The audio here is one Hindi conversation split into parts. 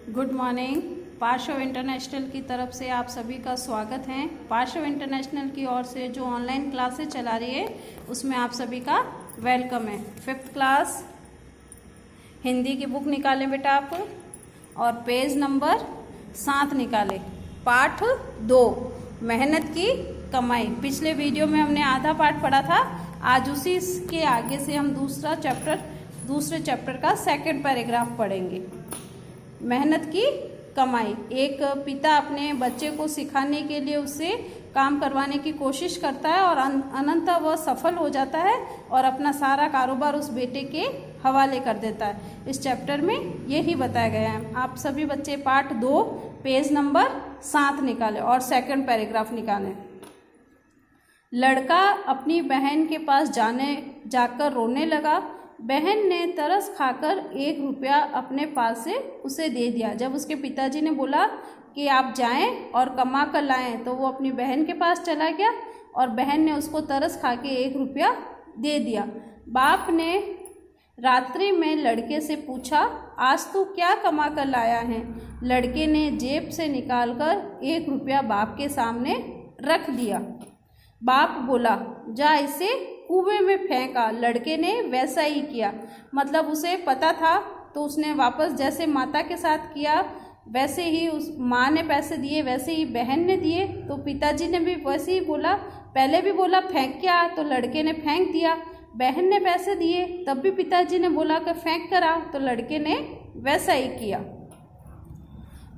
Good morning. पार्श्व इंटरनेशनल की तरफ से आप सभी का स्वागत है। पार्श्व इंटरनेशनल की ओर से जो ऑनलाइन क्लासेस चला रही है उसमें आप सभी का वेलकम है। 5th क्लास हिंदी की बुक निकालें बेटा आप, और पेज नंबर 7 निकालें। पाठ 2 मेहनत की कमाई। पिछले वीडियो में हमने आधा पाठ पढ़ा था, आज उसी के आगे से हम दूसरे चैप्टर का 2nd पैराग्राफ पढ़ेंगे। मेहनत की कमाई। एक पिता अपने बच्चे को सिखाने के लिए उससे काम करवाने की कोशिश करता है और अनंततः वह सफल हो जाता है और अपना सारा कारोबार उस बेटे के हवाले कर देता है। इस चैप्टर में यही बताया गया है। आप सभी बच्चे पाठ 2 पेज नंबर 7 निकालें और 2nd पैराग्राफ निकालें। लड़का अपनी बहन के पास जाकर रोने लगा। बहन ने तरस खाकर 1 रुपया अपने पास से उसे दे दिया। जब उसके पिताजी ने बोला कि आप जाएं और कमा कर लाएं, तो वो अपनी बहन के पास चला गया और बहन ने उसको तरस खा के 1 रुपया दे दिया। बाप ने रात्रि में लड़के से पूछा, आज तू क्या कमा कर लाया है? लड़के ने जेब से निकालकर 1 रुपया बाप के सामने रख दिया। बाप बोला, जा इसे कुएं में फेंका। लड़के ने वैसा ही किया। मतलब उसे पता था तो उसने वापस जैसे माता के साथ किया वैसे ही उस माँ ने पैसे दिए, वैसे ही बहन ने दिए। तो पिताजी ने भी वैसे ही बोला, पहले भी बोला फेंक के आ, तो लड़के ने फेंक दिया। बहन ने पैसे दिए, तब भी पिताजी ने बोला कि फेंक कर आ, तो लड़के ने वैसा ही किया।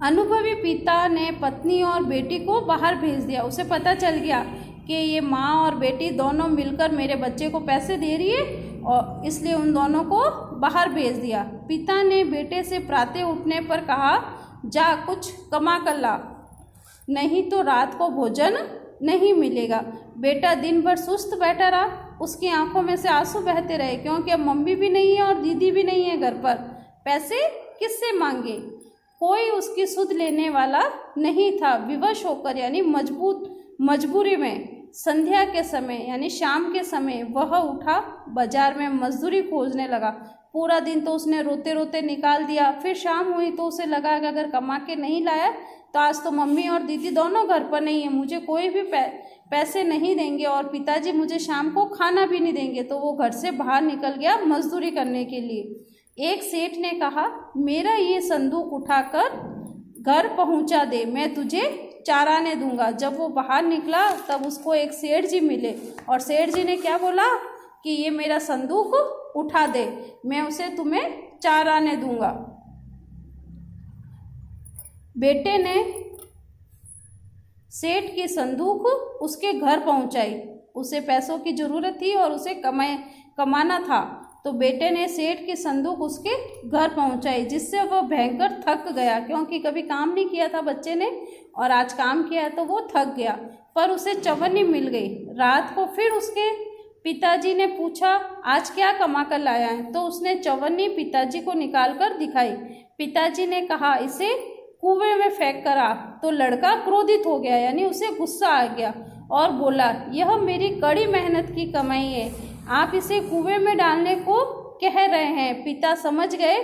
अनुभवी पिता ने पत्नी और बेटी को बाहर भेज दिया। उसे पता चल गया कि ये माँ और बेटी दोनों मिलकर मेरे बच्चे को पैसे दे रही है और इसलिए उन दोनों को बाहर भेज दिया। पिता ने बेटे से प्रातः उठने पर कहा, जा कुछ कमा कर ला, नहीं तो रात को भोजन नहीं मिलेगा। बेटा दिन भर सुस्त बैठा रहा। उसकी आंखों में से आंसू बहते रहे, क्योंकि अब मम्मी भी नहीं है और दीदी भी नहीं है घर पर। पैसे किससे मांगे? कोई उसकी सुध लेने वाला नहीं था। विवश होकर यानी मजबूरी में संध्या के समय यानी शाम के समय वह उठा, बाजार में मजदूरी खोजने लगा। पूरा दिन तो उसने रोते रोते निकाल दिया। फिर शाम हुई तो उसे लगा कि अगर कमा के नहीं लाया तो आज तो मम्मी और दीदी दोनों घर पर नहीं है, मुझे कोई भी पैसे नहीं देंगे और पिताजी मुझे शाम को खाना भी नहीं देंगे। तो वो घर से बाहर निकल गया मजदूरी करने के लिए। एक सेठ ने कहा, मेरा ये संदूक उठाकर घर पहुंचा दे, मैं तुझे चाराने दूंगा। जब वो बाहर निकला तब उसको एक सेठ जी मिले और सेठ जी ने क्या बोला कि ये मेरा संदूक उठा दे, मैं उसे तुम्हें चाराने दूंगा। बेटे ने सेठ की संदूक उसके घर पहुंचाई। उसे पैसों की जरूरत थी और उसे कमाना था, तो बेटे ने सेठ की संदूक उसके घर पहुंचाई, जिससे वह भयंकर थक गया, क्योंकि कभी काम नहीं किया था बच्चे ने और आज काम किया तो वो थक गया। पर उसे चवन्नी मिल गई। रात को फिर उसके पिताजी ने पूछा, आज क्या कमा कर लाया है? तो उसने चवन्नी पिताजी को निकाल कर दिखाई। पिताजी ने कहा, इसे कुएं में फेंक कर आ। तो लड़का क्रोधित हो गया, यानी उसे गुस्सा आ गया और बोला, यह मेरी कड़ी मेहनत की कमाई है, आप इसे कुएं में डालने को कह रहे हैं। पिता समझ गए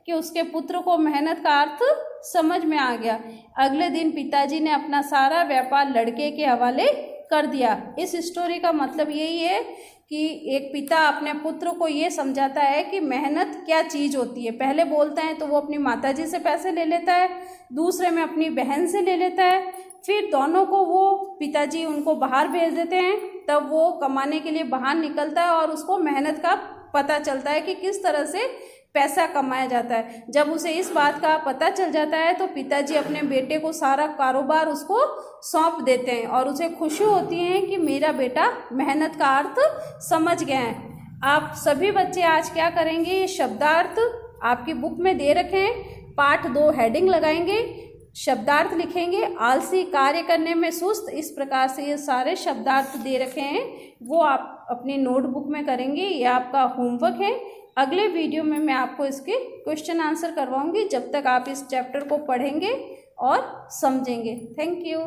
कि उसके पुत्र को मेहनत का अर्थ समझ में आ गया। अगले दिन पिताजी ने अपना सारा व्यापार लड़के के हवाले कर दिया। इस स्टोरी का मतलब यही है कि एक पिता अपने पुत्र को ये समझाता है कि मेहनत क्या चीज़ होती है। पहले बोलता है तो वो अपनी माताजी से पैसे ले लेता है, दूसरे में अपनी बहन से ले लेता है, फिर दोनों को वो पिताजी उनको बाहर भेज देते हैं, तब वो कमाने के लिए बाहर निकलता है और उसको मेहनत का पता चलता है कि किस तरह से पैसा कमाया जाता है। जब उसे इस बात का पता चल जाता है तो पिताजी अपने बेटे को सारा कारोबार उसको सौंप देते हैं और उसे खुशी होती है कि मेरा बेटा मेहनत का अर्थ समझ गया है। आप सभी बच्चे आज क्या करेंगे, ये शब्दार्थ आपकी बुक में दे रखे हैं। पाठ 2 हेडिंग लगाएंगे, शब्दार्थ लिखेंगे। आलसी, कार्य करने में सुस्त, इस प्रकार से ये सारे शब्दार्थ दे रखे हैं, वो आप अपनी नोटबुक में करेंगे। ये आपका होमवर्क है। अगले वीडियो में मैं आपको इसके क्वेश्चन आंसर करवाऊंगी। जब तक आप इस चैप्टर को पढ़ेंगे और समझेंगे। Thank you.